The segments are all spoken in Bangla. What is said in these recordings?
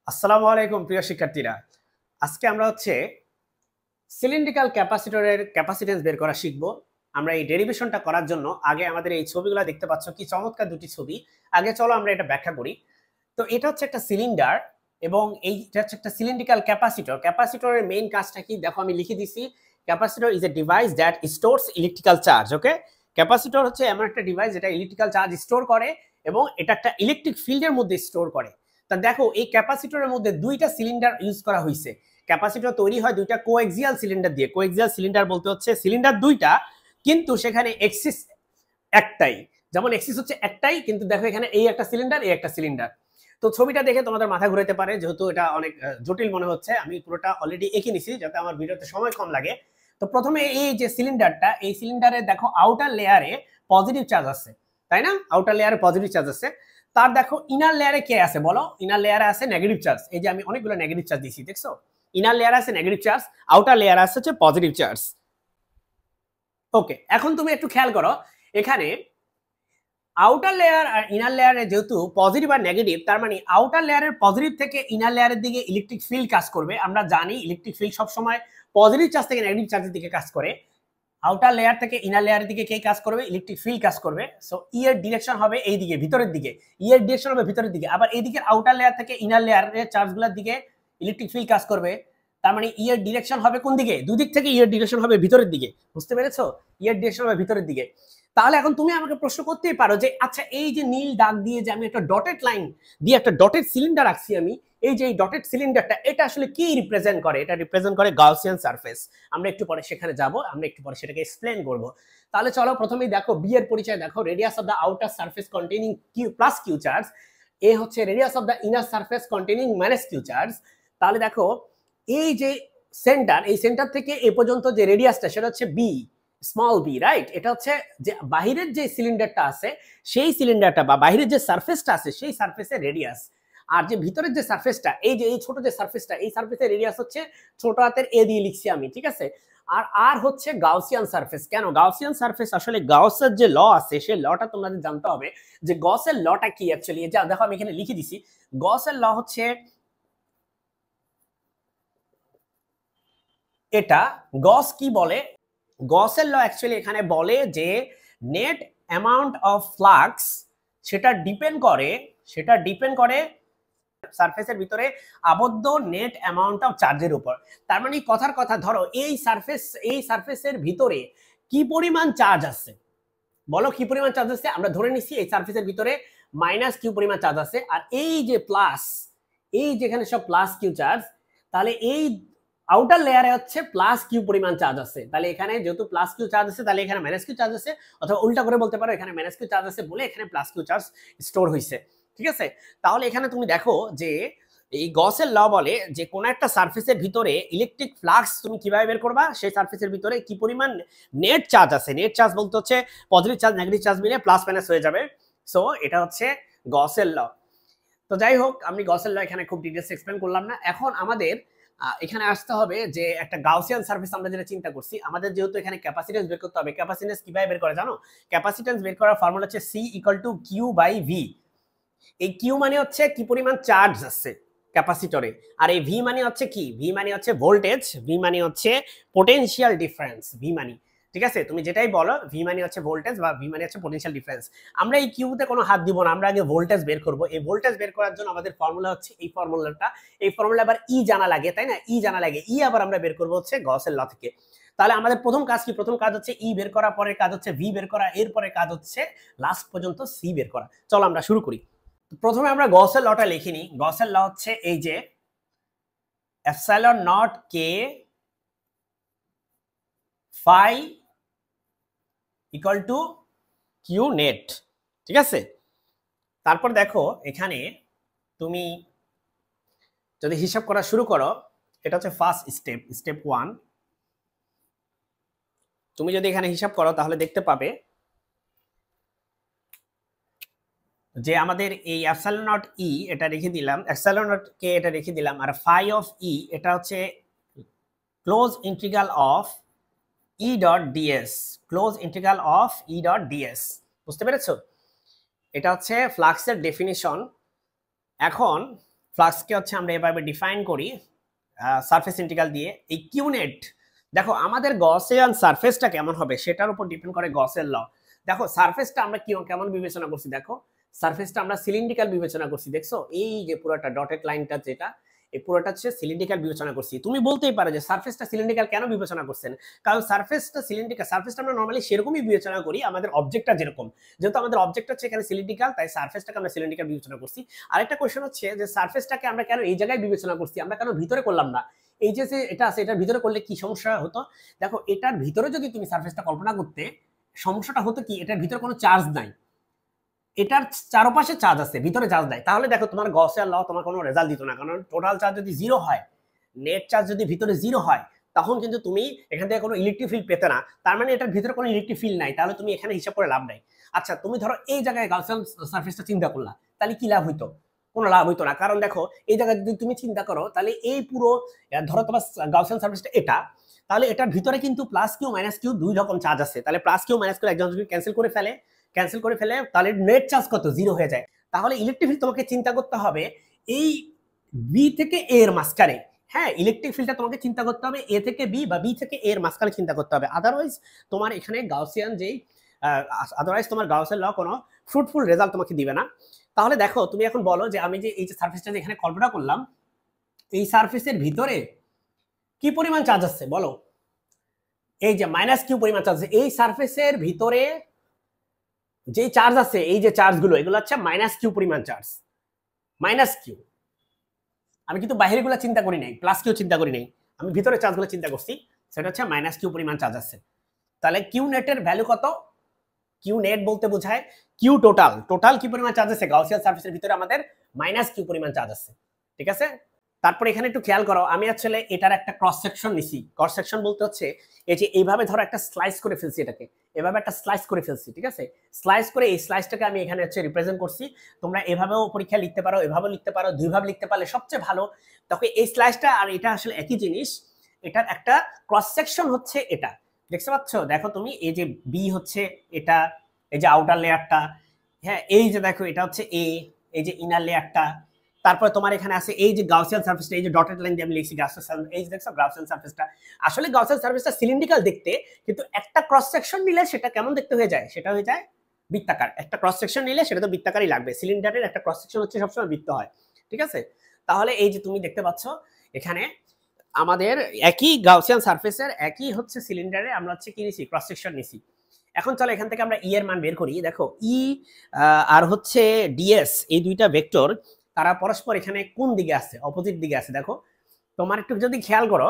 আসসালামু আলাইকুম প্রিয় শিক্ষার্থীরা। আজকে আমরা সিলিন্ড্রিক্যাল ক্যাপাসিটরের ক্যাপাসিট্যান্স বের করা শিখব। আমরা এই ডেরিভেশনটা করার জন্য আগে আমাদের এই ছবিগুলো দেখতে পাচ্ছ, কি চমৎকার দুটি ছবি। আগে চলো আমরা এটা ব্যাখ্যা করি। তো এটা হচ্ছে একটা সিলিন্ডার এবং এইটা হচ্ছে একটা সিলিন্ড্রিক্যাল ক্যাপাসিটর। ক্যাপাসিটরের মেইন কাজটা কি দেখো, আমি লিখে দিছি। Capacitor is a device that stores electrical charge. Okay, capacitor হচ্ছে এমন একটা ডিভাইস যেটা ইলেকট্রিক্যাল চার্জ স্টোর করে এবং এটা একটা ইলেকট্রিক ফিল্ডের মধ্যে স্টোর করে। তা দেখো, এই ক্যাপাসিটরের মধ্যে দুইটা সিলিন্ডার ইউজ করা হয়েছে। ক্যাপাসিটর তৈরি হয় দুইটা কোএক্সিয়াল সিলিন্ডার দিয়ে। কোএক্সিয়াল সিলিন্ডার বলতে হচ্ছে সিলিন্ডার দুইটা, কিন্তু সেখানে এক্সিস একটাই। যেমন এক্সিস হচ্ছে একটাই, কিন্তু দেখো এখানে এই একটা সিলিন্ডার, এই একটা সিলিন্ডার। তো ছবিটা দেখে তোমাদের মাথা ঘুরাতে পারে, যেহেতু এটা অনেক জটিল মনে হচ্ছে। আমি পুরোটা অলরেডি এঁকে নিছি যাতে আমার ভিডিওতে সময় কম লাগে। তো প্রথমে এই যে সিলিন্ডারটা, এই সিলিন্ডারে দেখো আউটার লেয়ারে পজিটিভ চার্জ আছে, তাই না? আউটার লেয়ারে পজিটিভ চার্জ আছে। তার দেখো ইনার লেয়ারে কে আছে বলো? ইনার লেয়ারে আছে নেগেটিভ চার্জ। এই যে আমি অনেকগুলো নেগেটিভ চার্জ দিয়েছি, দেখছো? ইনার লেয়ারে আছে নেগেটিভ চার্জ, আউটার লেয়ারে আছে হচ্ছে পজিটিভ চার্জ। ওকে, এখন তুমি একটু খেয়াল করো, এখানে আউটার লেয়ার আর ইনার লেয়ারে যেহেতু পজিটিভ আর নেগেটিভ, তার মানে আউটার লেয়ারের পজিটিভ থেকে ইনার লেয়ারের দিকে ইলেকট্রিক ফিল্ড কাজ করবে। আমরা জানি ইলেকট্রিক ফিল্ড সবসময় পজিটিভ চার্জ থেকে নেগেটিভ চার্জের দিকে কাজ করে। আউটার লেয়ার থেকে ইনার লেয়ারের দিকে কে কাজ করবে? ইলেকট্রিক ফিল্ড কাজ করবে। সো ই এর ডিরেকশন হবে এই দিকে, ভিতরের দিকে। ই এর ডিরেকশন হবে ভিতরের দিকে। আবার এই দিকে আউটার লেয়ার থেকে ইনার লেয়ারের চার্জগুলোর দিকে ইলেকট্রিক ফিল্ড কাজ করবে। তার মানে ই এর ডিরেকশন হবে কোন দিকে? দুই দিক থেকে ই এর ডিরেকশন হবে ভিতরের দিকে। বুঝতে পেরেছো? ই এর ডিরেকশন হবে ভিতরের দিকে। তাহলে এখন তুমি আমাকে প্রশ্ন করতেই পারো যে আচ্ছা, এই যে নীল দাগ দিয়ে যে আমি একটা ডটেড লাইন দিয়ে একটা ডটেড সিলিন্ডার রাখছি, আমি এই যে এই ডটেড সিলিন্ডারটা, এটা আসলে কি রিপ্রেজেন্ট করে? এটা রিপ্রেজেন্ট করে গাউসিয়ান সারফেস। আমরা একটু পরে সেখানে যাব, আমরা একটু পরে সেটাকে এক্সপ্লেন করব। তাহলে চলো প্রথমেই দেখো বি এর পরিচয় দেখো। Radius of the outer surface containing Q plus Q charge. A হচ্ছে radius of the inner surface containing minus Q charge. তাহলে দেখো, এই যে সেন্টার, এই সেন্টার থেকে এ পর্যন্ত যে রেডিয়াসটা, সেটা হচ্ছে বি, স্মল বি, রাইট? এটা হচ্ছে যে বাহিরের যে সিলিন্ডারটা আছে, সেই সিলিন্ডারটা বা বাহিরের যে সারফেসটা আছে, সেই সারফেসের রেডিয়াস। আর যে ভিতরের যে সারফেসটা, এই যে এই ছোট যে সারফেসটা, এই সারফেসের রেডিয়াস হচ্ছে ছোট হাতের এ দিয়ে লিখছি আমি, ঠিক আছে? আর আর হচ্ছে গাউসিয়ান সারফেস। কেন গাউসিয়ান সারফেস? আসলে গাউসের যে ল আছে, সেই লটা তোমাদের জানতে হবে যে গসের লটা কি অ্যাকচুয়ালি। যা দেখো আমি এখানে লিখে দিছি, গসের ল হচ্ছে এটা। গস কি বলে? গসের ল অ্যাকচুয়ালি এখানে বলে যে নেট অ্যামাউন্ট অফ ফ্লাক্স, সেটা ডিপেন্ড করে সারফেসের ভিতরে আবদ্ধ নেট অ্যামাউন্ট অফ চার্জের উপর। তার মানে কথার কথা, ধরো এই সারফেসের ভিতরে কি পরিমাণ চার্জ আছে, বলো কি পরিমাণ চার্জ আছে? আমরা ধরে নিচ্ছি এই সারফেসের ভিতরে মাইনাস কিউ পরিমাণ চার্জ আছে, আর এই যে প্লাস, এই যেখানে সব প্লাস কিউ চার্জ, তাহলে এই আউটার লেয়ারে হচ্ছে প্লাস কিউ পরিমাণ চার্জ আছে। তাহলে এখানে যেহেতু প্লাস কিউ চার্জ আছে, তাহলে এখানে মাইনাস কিউ চার্জ আছে, অথবা উল্টা করে বলতে পারো এখানে মাইনাস কিউ চার্জ আছে বলে এখানে প্লাস কিউ চার্জ স্টোর হয়েছে, ঠিক আছে? তাহলে এখানে তুমি দেখো যে এই গসের ল বলে যে কোন একটা সারফেসের ভিতরে ইলেকট্রিক ফ্লাক্স তুমি কিভাবে বের করবা? সেই সারফেসের ভিতরে কি পরিমাণ নেট চার্জ আছে। নেট চার্জ বলতে হচ্ছে পজিটিভ চার্জ নেগেটিভ চার্জ মিলে প্লাস মাইনাস হয়ে যাবে। সো এটা হচ্ছে গসের ল। তো যাই হোক, আমি গসের ল এখানে খুব ডিটেইলস এক্সপ্লেন করলাম না। এখন আমাদের এখানে আসতে হবে যে একটা গাউসিয়ান সারফেস আমরা যেটা চিন্তা করছি, আমাদের যেহেতু এখানে ক্যাপাসিট্যান্স বের করতে হবে। ক্যাপাসিট্যান্স কিভাবে বের করে জানো? ক্যাপাসিট্যান্স বের করার ফর্মুলা হচ্ছে C equal to Q by V. এই কিউ মানে হচ্ছে কি পরিমাণ চার্জ আছে ক্যাপাসিটরে, আর এই ভি মানে হচ্ছে কি? ভি মানে হচ্ছে ভোল্টেজ, ভি মানে হচ্ছে পোটেনশিয়াল ডিফারেন্স, ভি মানে, ঠিক আছে? তুমি যেটাই বলো, ভি মানে হচ্ছে ভোল্টেজ বা ভি মানে হচ্ছে পোটেনশিয়াল ডিফারেন্স। আমরা এই কিউতে কোনো হাত দিব না, আমরা আগে ভোল্টেজ বের করব। এই ভোল্টেজ বের করার জন্য আমাদের ফর্মুলা হচ্ছে এই ফর্মুলাটা। এই ফর্মুলা আবার ই জানা লাগে, তাই না? ই জানা লাগে, ই আবার আমরা বের করব হচ্ছে গসের ল থেকে। তাহলে আমাদের প্রথম কাজ কি? প্রথম কাজ হচ্ছে ই বের করা, পরের কাজ হচ্ছে ভি বের করা, এরপরে কাজ হচ্ছে লাস্ট পর্যন্ত সি বের করা। চলো আমরা শুরু করি। প্রথমে আমরা গসের লটা লিখে নিই। গসের ল হচ্ছে এই যে এপসাইলন নট কে phi equal to Q net, ঠিক আছে? তারপর দেখো এখানে তুমি যদি হিসাব করা শুরু করো, এটা হচ্ছে ফার্স্ট স্টেপ, স্টেপ 1। তুমি যদি এখানে হিসাব করো তাহলে দেখতে পাবে যে আমাদের এই এপসাইলন নট ই এটা রেখে দিলাম, এপসাইলন নট কে এটা রেখে দিলাম, আর ফাই অফ ই এটা হচ্ছে close integral of E dot DS, close integral of E dot DS. বুঝতে পেরেছো? এটা হচ্ছে ফ্লাক্সের ডেফিনিশন। এখন ফ্লাক্সকে হচ্ছে আমরা এভাবে ডিফাইন করি সারফেস ইন্টিগ্রাল দিয়ে। এই কিউ নেট, দেখো আমাদের গসিয়ান সারফেসটা কেমন হবে সেটার উপর ডিপেন্ড করে গসের ল। দেখো সারফেসটা আমরা কেমন বিবেচনা করছি, দেখো সারফেসটা আমরা সিলিন্ড্রিক্যাল বিবেচনা করছি, দেখছো এই যে পুরোটা ডটেড লাইনটা যেটা, এই পুরোটা হচ্ছে সিলিন্ড্রিক্যাল বিবেচনা করছি। তুমি বলতেই পারো যে সারফেসটা সিলিন্ড্রিক্যাল কেন বিবেচনা করছেন, কারণ সারফেসটা সিলিন্ড্রিক্যাল, সারফেসটা আমরা নরমালি সেরকমই বিবেচনা করি আমাদের অবজেক্টটা যেরকম, যেহেতু আমাদের অবজেক্ট হচ্ছে এখানে সিলিন্ড্রিক্যাল, তাই সারফেসটাকে আমরা সিলিন্ড্রিক্যাল বিবেচনা করছি। আরেকটা কোশ্চেন হচ্ছে যে সারফেসটাকে আমরা কেন এই জায়গায় বিবেচনা করছি, আমরা কেন ভিতরে করলাম না, এই যে এটা আছে এটার ভিতরে করলে কি সমস্যা হতো। দেখো এটার ভিতরে যদি তুমি সারফেসটা কল্পনা করতে, সমস্যাটা হতো কি, এটার ভিতরে কোনো চার্জ নাই, এটার চারপাশে চার্জ আছে, ভিতরে চার্জ নাই, তাহলে দেখো তোমার গসের ল তোমার কোনো রেজাল্ট দিত না, কারণ টোটাল চার্জ যদি জিরো হয়, নেট চার্জ যদি ভিতরে জিরো হয়, তখন কিন্তু তুমি এখান থেকে কোনো ইলেকট্রিক ফিল্ড পেতে না, তার মানে এটার ভিতরে কোনো ইলেকট্রিক ফিল্ড নাই, তাহলে তুমি এখানে হিসাব করে লাভ নাই। আচ্ছা তুমি ধরো এই জায়গায় গাউসিয়ান সারফেসটা চিন্তা করলা, তাহলে কি লাভ হইতো, কোনো লাভ হইতো না, কারণ দেখো এই জায়গায় যদি তুমি চিন্তা করো তাহলে এই পুরো ধরো তোমার গাউসিয়ান সারফেসটা এটা, তাহলে এটার ভিতরে কিন্তু প্লাস কিউ মাইনাস কিউ দুই রকম চার্জ আছে, তাহলে প্লাস কিউ মাইনাস কিউ একজন যদি ক্যান্সেল করে ফেলে তাহলে নেট চার্জ কত, জিরো হয়ে যায়। তাহলে ইলেকট্রিক ফিল্ড তোমাকে চিন্তা করতে হবে এই বি থেকে এ এর মাঝখানে, হ্যাঁ ইলেকট্রিক ফিল্ডটা তোমাকে চিন্তা করতে হবে এ থেকে বি বা বি থেকে এ এর মাঝখানে চিন্তা করতে হবে, আদারওয়াইজ তোমার এখানে গাউসিয়ান যেই আদারওয়াইজ তোমার গাউসের ল কোনো ফ্রুটফুল রেজাল্ট তোমাকে দিবে না। তাহলে দেখো তুমি এখন বলো যে আমি যে এই যে সারফেসটা এখানে কল্পনা করলাম, এই সারফেসের ভিতরে কি পরিমাণ চার্জ আছে বলো, এই যে মাইনাস কিউ পরিমাণ চার্জ আছে, এই সারফেসের ভিতরে যে চার্জ আছে, এই যে চার্জগুলো এগুলো হচ্ছে মাইনাস কিউ পরিমাণ চার্জ, মাইনাস কিউ। আমি কিন্তু বাইরেগুলো চিন্তা করি নাই, প্লাস কিউ চিন্তা করি নাই, আমি ভিতরে চার্জগুলো চিন্তা করছি, সেটা হচ্ছে মাইনাস কিউ পরিমাণ চার্জ আছে। তাহলে কিউ নেটের ভ্যালু কত, কিউ নেট বলতে বোঝায় কিউ টোটাল, টোটাল কি পরিমাণ চার্জ আছে গাউসিয়ান সারফেসের ভিতরে আমাদের মাইনাস কিউ পরিমাণ চার্জ আছে, ঠিক আছে। তারপর এখানে একটু খেয়াল করো, আমি আসলে এটার একটা ক্রস সেকশন নিছি, ক্রস সেকশন বলতে হচ্ছে এই যে এইভাবে ধরো একটা স্লাইস করে ফেলছি, এটাকে এভাবে একটা স্লাইস করে ফেলছি, ঠিক আছে, স্লাইস করে এই স্লাইসটাকে আমি এখানে হচ্ছে রিপ্রেজেন্ট করছি। তোমরা এভাবেও পরীক্ষা লিখতে পারো, এভাবেও লিখতে পারো, দুইভাবে লিখতে পারলে সবচেয়ে ভালো। তবে এই স্লাইসটা আর এটা আসলে একই জিনিস, এটার একটা ক্রস সেকশন হচ্ছে এটা, দেখতে পাচ্ছ, দেখো তুমি এই যে বি হচ্ছে এটা, এই যে আউটার লেয়ারটা, হ্যাঁ এই যে দেখো এটা হচ্ছে এ, এই যে ইনার লেয়ারটা, তারপরে তোমার এখানে আছে এই যে গাউসিয়ান সারফেসটা, এই যে ডটেড লাইন দিয়ে আমি লিখছি গাউসিয়ান, এই যে দেখছো গাউসিয়ান সারফেসটা, আসলে গাউসিয়ান সারফেসটা সিলিন্ড্রিক্যাল দেখতে, কিন্তু একটা ক্রস সেকশন নিলে সেটা কেমন দেখতে হয়ে যায়, সেটা হয়ে যায় বৃত্তাকার। একটা ক্রস সেকশন নিলে সেটা তো বৃত্তাকারই লাগবে, সিলিন্ডারের একটা ক্রস সেকশন হচ্ছে সবসময় বৃত্ত হয়, ঠিক আছে। তাহলে এই যে তুমি দেখতে পাচ্ছ এখানে আমাদের একই গাউসিয়ান সারফেসের একই হচ্ছে সিলিন্ডারে আমরা হচ্ছে কি নিছি, ক্রস সেকশন নিছি। এখন চলো এখান থেকে আমরা ই এর মান বের করি। দেখো ই আর হচ্ছে ডিএস, এই দুইটা ভেক্টর তারা পরস্পর এখানে কোন দিকে আছে, অপোজিট দিকে আছে। দেখো তোমার একটু যদি খেয়াল করো,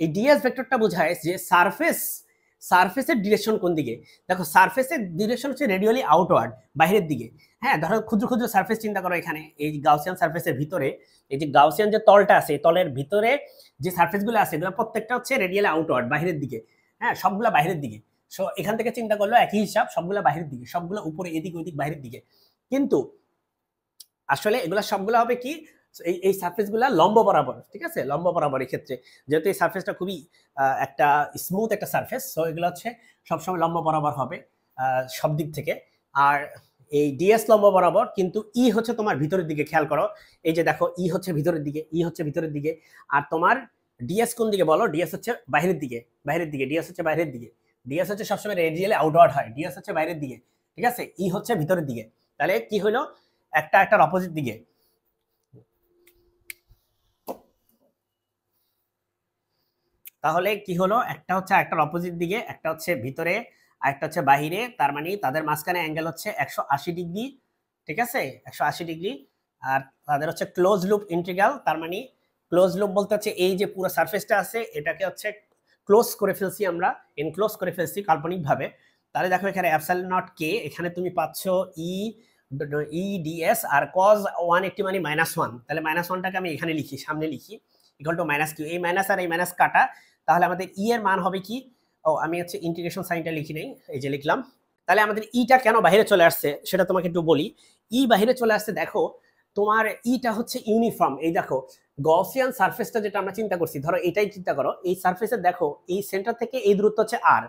এই ডিএস ভেক্টরটা বোঝায় যে সারফেসের ডিরেকশন কোন দিকে। দেখো সারফেসের ডিরেকশন হচ্ছে রেডিয়ালি আউটওয়ার্ড, বাইরের দিকে। হ্যাঁ ধরো ক্ষুদ্র ক্ষুদ্র সারফেস চিন্তা করো, এখানে এই গাউসিয়ান সারফেসের ভিতরে এই যে গাউসিয়ান যে তলটা আছে, তলের ভিতরে যে সারফেসগুলো আছে এগুলো প্রত্যেকটা হচ্ছে রেডিয়ালি আউটওয়ার্ড, বাইরের দিকে, হ্যাঁ সবগুলা বাইরের দিকে। সো এখান থেকে চিন্তা করলো একই হিসাব, সবগুলা বাইরের দিকে, সবগুলো উপরে এদিক ওইদিক বাইরের দিকে, কিন্তু আসলে এগুলা সবগুলো হবে কি, এই সারফেসগুলা লম্ব বরাবর, ঠিক আছে, লম্ব বরাবর। এই ক্ষেত্রে যেহেতু এই সারফেসটা খুবই একটা স্মুথ একটা সারফেস, সো এগুলো হচ্ছে সবসময় লম্ব বরাবর হবে সব দিক থেকে। আর এই ডিএস লম্ব বরাবর, কিন্তু ই হচ্ছে তোমার ভিতরের দিকে, খেয়াল করো এই যে দেখো ই হচ্ছে ভিতরের দিকে, ই হচ্ছে ভিতরের দিকে, আর তোমার ডিএস কোন দিকে বলো, ডিএস হচ্ছে বাইরের দিকে, বাইরের দিকে, ডিএস হচ্ছে বাইরের দিকে, ডিএস হচ্ছে সবসময় রেডিয়ালি আউটওয়ার্ড হয়, ডিএস হচ্ছে বাইরের দিকে, ঠিক আছে, ই হচ্ছে ভিতরের দিকে। তাহলে কি হলো, একটা একটার অপোজিট দিকে। তাহলে কি হলো, একটা হচ্ছে একটার অপোজিট দিকে, একটা হচ্ছে ভিতরে আর একটা হচ্ছে বাহিরে, তার মানে তাদের মাঝখানে অ্যাঙ্গেল হচ্ছে 180 ডিগ্রি, ঠিক আছে 180 ডিগ্রি। আর তাদের হচ্ছে ক্লোজ লুপ ইন্টিগ্রাল, তার মানে ক্লোজ লুপ বলতে হচ্ছে এই যে পুরো সারফেসটা আছে এটাকে হচ্ছে ক্লোজ করে ফেলছি আমরা, এনক্লোজ করে ফেলছি কাল্পনিকভাবে। তাহলে দেখো এখানে এপসাইলন নট কে, এখানে তুমি পাচ্ছ ই ডিএস, আর cos 180 মানে -1, তাহলে -1টাকে আমি এখানে লিখি, সামনে লিখি ইকুয়াল টু মাইনাস কিউ, এই মাইনাস আর এই মাইনাস কাটা, তাহলে আমাদের ই এর মান হবে কি, ও আমি হচ্ছে ইন্টিগ্রেশন সাইনটা লিখি নেই, এই যে লিখলাম। তাহলে আমাদের ইটা কেন বাইরে চলে আসছে সেটা তোমাকে একটু বলি। ই বাইরে চলে আসছে, দেখো তোমার ইটা হচ্ছে ইউনিফর্ম। এই দেখো গসিয়ান সারফেসটা যেটা আমরা চিন্তা করছি, ধরো এটাই চিন্তা করো, এই সারফেসের দেখো এই সেন্টার থেকে এই দূরত্ব হচ্ছে আর,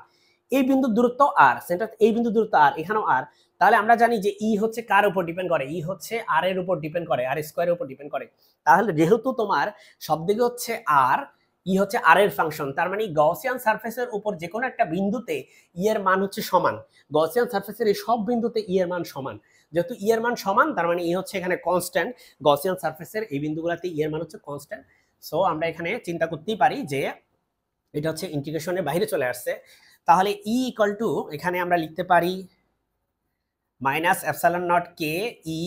এই বিন্দুর দূরত্ব আর, সেন্টার এই বিন্দুর দূরত্ব আর, এখানেও আর, তাহলে আমরা জানি যে ই হচ্ছে কার উপর ডিপেন্ড করে, ই হচ্ছে আর এর উপর ডিপেন্ড করে, আর স্কোয়ারের উপর ডিপেন্ড করে। তাহলে যেহেতু তোমার সব দিকে হচ্ছে আর, ই হচ্ছে আর এর ফাংশন, তার মানে গসিয়ান সারফেসের উপর যে কোনো একটা বিন্দুতে ই এর মান হচ্ছে সমান। গসিয়ান সারফেসের এই সব বিন্দুতে ই এর মান সমান, যেহেতু ই এর মান সমান তার মানে ই হচ্ছে এখানে কনস্ট্যান্ট। গসিয়ান সারফেসের এই বিন্দুগুলোতে ই এর মান হচ্ছে কনস্ট্যান্ট। সো আমরা এখানে চিন্তা করতেই পারি যে এটা হচ্ছে ইন্টিগ্রেশনের বাইরে চলে আসছে। তাহলে ই ইকুয়াল টু এখানে আমরা লিখতে পারি মাইনাস এপসাইলন নট কে ই।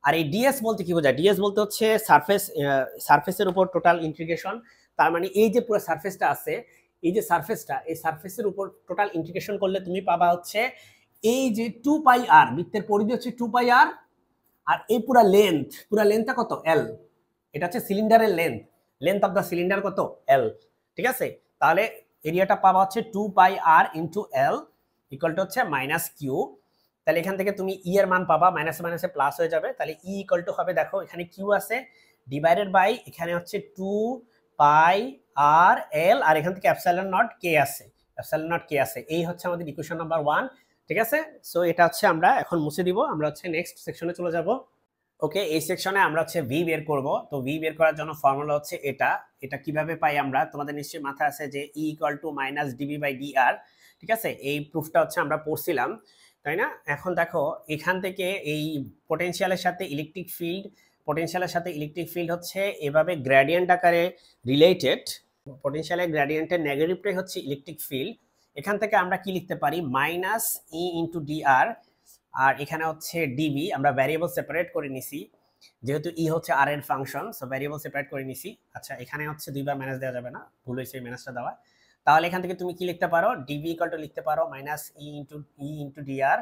আর এই ডিএস বলতে কি বোঝায়? ডিএস বলতে হচ্ছে সারফেসের উপর টোটাল ইন্টিগ্রেশন। তার মানে এই যে পুরো সারফেসটা আছে, এই যে সারফেসটা, এই সারফেসের উপর টোটাল ইন্টিগ্রেশন করলে তুমি পাবা হচ্ছে এই যে 2 পাই আর, বৃত্তের পরিধি হচ্ছে 2 পাই আর, আর এই পুরা লেন্থটা কত? এল। এটা হচ্ছে সিলিন্ডারের লেন্থ অফ দ্য সিলিন্ডার কত? এল। ঠিক আছে, তাহলে এরিয়াটা পাবা হচ্ছে 2 pi R into L equal to হচ্ছে মাইনাস কিউ। তাহলে এখান থেকে তুমি ই এর মান পাবা, মাইনাসে মাইনাসে প্লাস হয়ে যাবে। তাহলে ই ইকুয়াল টু হবে, দেখো এখানে কিউ আছে ডিভাইডেড বাই এখানে হচ্ছে 2 পাই আর এল, আর এখান থেকে এপসাইলন নট কে আছে, এই হচ্ছে আমাদের ইকুয়েশন নাম্বার 1। ঠিক আছে, সো এটা হচ্ছে আমরা এখন মুছে দিব, আমরা হচ্ছে নেক্সট সেকশনে চলে যাব। ওকে, এই সেকশনে আমরা হচ্ছে ভি বের করব। তো ভি বের করার জন্য ফর্মুলা হচ্ছে এটা কিভাবে পাই আমরা, তোমাদের নিশ্চয়ই মাথায় আছে যে E equal to minus DB by DR. ঠিক আছে, এই প্রুফটা হচ্ছে আমরা পড়ছিলাম, তাই না? এখন দেখো এখান থেকে এই পোটেনশিয়ালের সাথে ইলেকট্রিক ফিল্ড হচ্ছে এভাবে গ্রেডিয়েন্ট আকারে রিলেটেড। পোটেনশিয়ালের গ্রেডিয়েন্টের নেগেটিভটাই হচ্ছে ইলেকট্রিক ফিল্ড। এখান থেকে আমরা কি লিখতে পারি? মাইনাস ই ইন্টু ডিআর, আর এখানে হচ্ছে ডিবি আমরা ভ্যারিয়েবল সেপারেট করে নিছি, যেহেতু ই হচ্ছে আর এর ফাংশন, সো ভ্যারিয়েবল সেপারেট করে নিছি। আচ্ছা, এখানে হচ্ছে দুইবার মাইনাস দেওয়া যাবে না, ভুল হয়েছে এই মাইনাসটা দেওয়া। তাহলে এখান থেকে তুমি কি লিখতে পারো? ডিবি ইকুয়াল টু লিখতে পারো মাইনাস ই ইন্টু ডিআর।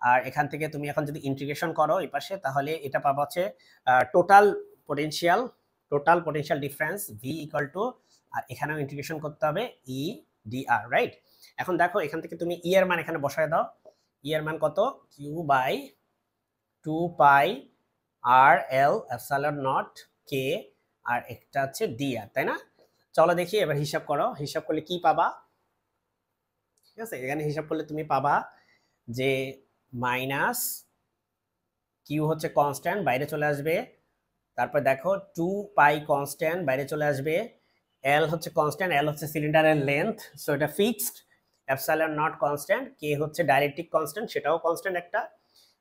আর এখান থেকে তুমি এখন যদি ইন্টিগ্রেশন করো এই পাশে, তাহলে এটা পাবা হচ্ছে total potential difference V equal to, আর এখানেও ইন্টিগ্রেশন করতে হবে ই ডিআর, রাইট? এখন দেখো এখান থেকে তুমি ই এর মান এখানে বসায় দাও। ই এর মান কত? Q by 2 pi R L epsilon naught K, আর একটা হচ্ছে ডি আর, তাই না? চলো দেখি এবার হিসাব করো, হিসাব করলে কি পাবা? ঠিক আছে, এখানে হিসাব করলে তুমি পাবা যে মাইনাস কিউ হচ্ছে কনস্ট্যান্ট, বাইরে চলে আসবে। তারপর দেখো 2 পাই কনস্ট্যান্ট, বাইরে চলে আসবে। এল হচ্ছে কনস্ট্যান্ট, এল হচ্ছে সিলিন্ডারের লেন্থ, সো এটা ফিক্সড। এপসাইলন নট কনস্ট্যান্ট, কে হচ্ছে ডাইরেক্ট্রিক কনস্ট্যান্ট, সেটাও কনস্ট্যান্ট একটা।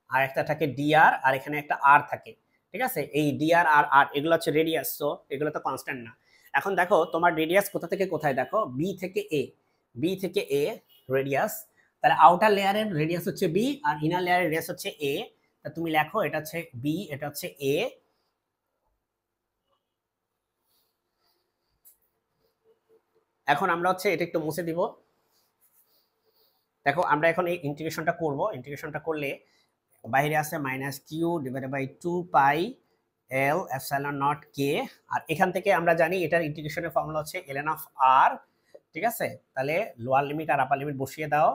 আর একটা থাকে ডিআর, আর এখানে একটা আর থাকে। ঠিক আছে, এই ডিআর আর আর এগুলো হচ্ছে রেডিয়াস, সো এগুলো তো কনস্ট্যান্ট না। এখন দেখো তোমার রেডিয়াস কোথা থেকে কোথায়, দেখো বি থেকে এ রেডিয়াস। তাহলে আউটার লেয়ারের রেডিয়াস হচ্ছে বি, আর ইনার লেয়ারের রেডিয়াস হচ্ছে এ। তা তুমি লেখো এটা হচ্ছে বি, এটা হচ্ছে এ। এখন আমরা হচ্ছে এটা একটু মুছে দিব। দেখো আমরা এখন এই ইন্টিগ্রেশনটা করব, ইন্টিগ্রেশনটা করলে বাইরে আছে minus Q divided by 2 pi L epsilon naught K, আর এখান থেকে আমরা জানি এটার ইন্টিগ্রেশনের ফর্মুলা হচ্ছে ln অফ আর। ঠিক আছে, তাহলে লোয়ার লিমিট আর আপার লিমিট বসিয়ে দাও।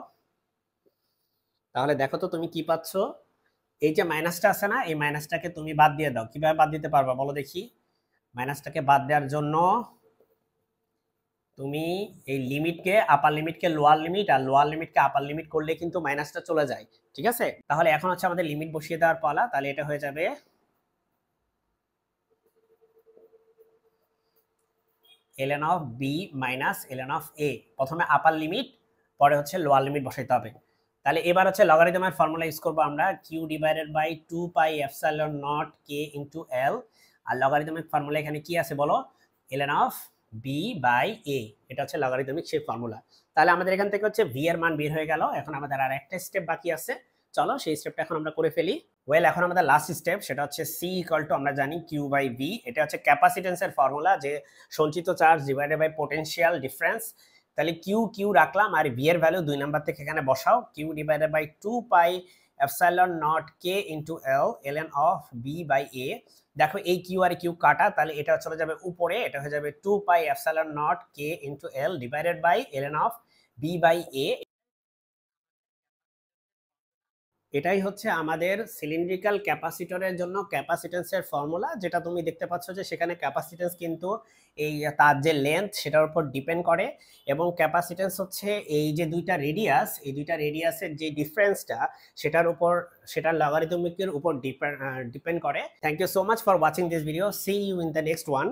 তাহলে দেখো তো তুমি কি পাচ্ছ? এই যে মাইনাসটা আছে না, এই মাইনাসটাকে তুমি বাদ দিয়ে দাও। কিভাবে বাদ দিতে পারবা বলো দেখি? মাইনাসটাকে বাদ দেওয়ার জন্য তুমি এই লিমিটকে, আপার লিমিটকে লোয়ার লিমিট, আর লোয়ার লিমিটকে আপার লিমিট করলে কিন্তু মাইনাসটা চলে যায়। ঠিক আছে, তাহলে এখন হচ্ছে আমাদের লিমিট বসিয়ে দেওয়ার পালা। তাহলে এটা হয়ে যাবে ln of B minus ln of A. প্রথমে আপার লিমিট, পরে হচ্ছে লোয়ার লিমিট বসাইতে হবে। তাহলে এবার হচ্ছে লগারিদমের ফর্মুলা ইউজ করবো আমরা, Q divided by 2 pi epsilon naught K into L. আর লগারিদমিক ফর্মুলা এখানে কি আছে বলো? ln of B by A, এটা হচ্ছে লগারিদমিক সেই ফর্মুলা। তাহলে আমাদের এখান থেকে হচ্ছে ভি এর মান বের হয়ে গেল। এখন আমাদের আর একটা স্টেপ বাকি আছে, চলো সেই স্টেপটা এখন আমরা করে ফেলি। ওয়েল, এখন আমাদের লাস্ট স্টেপ, সেটা হচ্ছে সি ইকুয়াল টু, আমরা জানি কিউ বাই ভি। এটা হচ্ছে ক্যাপাসিটেন্সের ফর্মুলা, যে সঞ্চিত charge divided by potential difference. তাহলে কিউ রাখলাম, আর ভি এর ভ্যালু 2 নাম্বার থেকে এখানে বসাও। Q divided by 2 pi epsilon naught K into L ln of B by A. দেখো এই কিউ আর কিউ কাটা, তাহলে এটা চলে যাবে উপরে, এটা হয়ে যাবে 2 pi epsilon naught K into L divided by ln of B by A. এটাই হচ্ছে আমাদের সিলিন্ড্রিক্যাল ক্যাপাসিটরের জন্য ক্যাপাসিটেন্সের ফর্মুলা, যেটা তুমি দেখতে পাচ্ছ যে সেখানে ক্যাপাসিটেন্স কিন্তু এই তার যে লেন্থ সেটার উপর ডিপেন্ড করে, এবং ক্যাপাসিটেন্স হচ্ছে এই যে দুইটা রেডিয়াস, এই দুইটা রেডিয়াসের যে ডিফারেন্সটা সেটার উপর, সেটার লগারিদমিকের উপর ডিপেন্ড করে। Thank you so much for watching this video, see you in the next one.